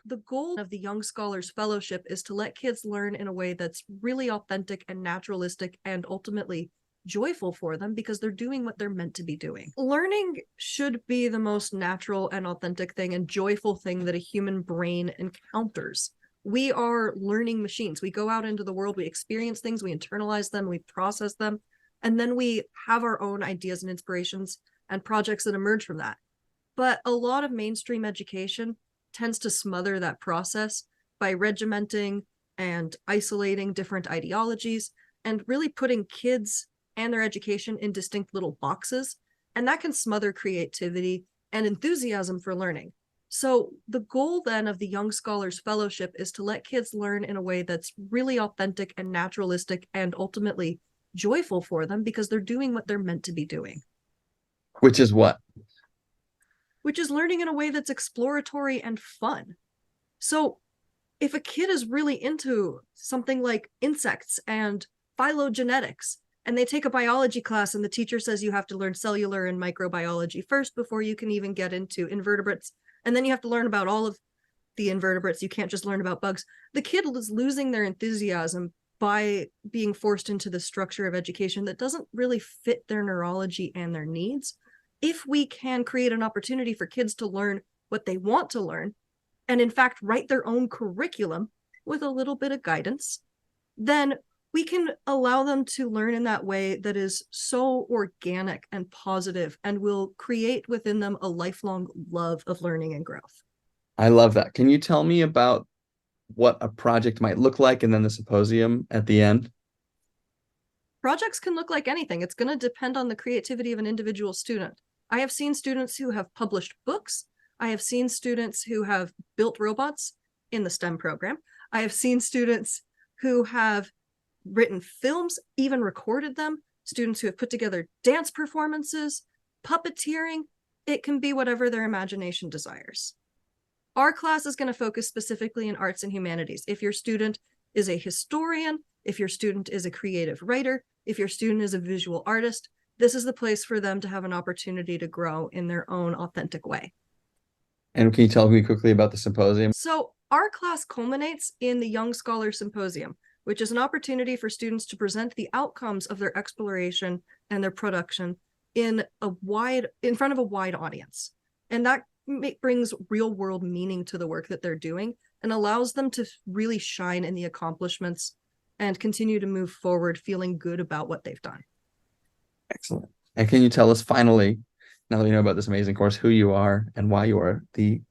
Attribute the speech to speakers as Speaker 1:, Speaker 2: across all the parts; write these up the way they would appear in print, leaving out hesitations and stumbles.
Speaker 1: the goal of the Young Scholars Fellowship is to let kids learn in a way that's really authentic and naturalistic and ultimately joyful for them because they're doing what they're meant to be doing. Learning should be the most natural and authentic thing and joyful thing that a human brain encounters. We are learning machines. We go out into the world, we experience things, we internalize them, we process them, and then we have our own ideas and inspirations and projects that emerge from that. But a lot of mainstream education tends to smother that process by regimenting and isolating different ideologies and really putting kids and their education in distinct little boxes. And that can smother creativity and enthusiasm for learning. So the goal then of the Young Scholars Fellowship is to let kids learn in a way that's really authentic and naturalistic and ultimately joyful for them because they're doing what they're meant to be doing.
Speaker 2: Which is what?
Speaker 1: Which is learning in a way that's exploratory and fun. So if a kid is really into something like insects and phylogenetics, and they take a biology class and the teacher says you have to learn cellular and microbiology first before you can even get into invertebrates, and then you have to learn about all of the invertebrates, you can't just learn about bugs. The kid is losing their enthusiasm by being forced into the structure of education that doesn't really fit their neurology and their needs. If we can create an opportunity for kids to learn what they want to learn, and in fact write their own curriculum with a little bit of guidance, then we can allow them to learn in that way that is so organic and positive and will create within them a lifelong love of learning and growth.
Speaker 2: I love that. Can you tell me about what a project might look like and then the symposium at the end?
Speaker 1: Projects can look like anything. It's going to depend on the creativity of an individual student. I have seen students who have published books. I have seen students who have built robots in the STEM program. I have seen students who have written films, even recorded them, students who have put together dance performances, puppeteering. It can be whatever their imagination desires. Our class is going to focus specifically in arts and humanities. If your student is a historian, if your student is a creative writer, if your student is a visual artist, this is the place for them to have an opportunity to grow in their own authentic way.
Speaker 2: And can you tell me quickly about the symposium?
Speaker 1: So our class culminates in the Young Scholar Symposium, which is an opportunity for students to present the outcomes of their exploration and their production in front of a wide audience. And that brings real world meaning to the work that they're doing and allows them to really shine in the accomplishments and continue to move forward feeling good about what they've done.
Speaker 2: Excellent. And can you tell us finally, now that we know about this amazing course, who you are and why you are the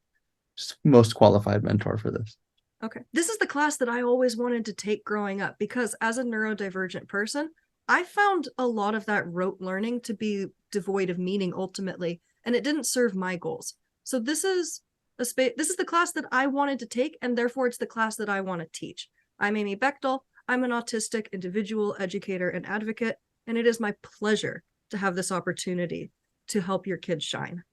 Speaker 2: most qualified mentor for this?
Speaker 1: Okay. This is the class that I always wanted to take growing up because as a neurodivergent person, I found a lot of that rote learning to be devoid of meaning ultimately, and it didn't serve my goals. So this is the class that I wanted to take, and therefore it's the class that I want to teach. I'm Amy Bechtel. I'm an autistic individual educator and advocate, and it is my pleasure to have this opportunity to help your kids shine.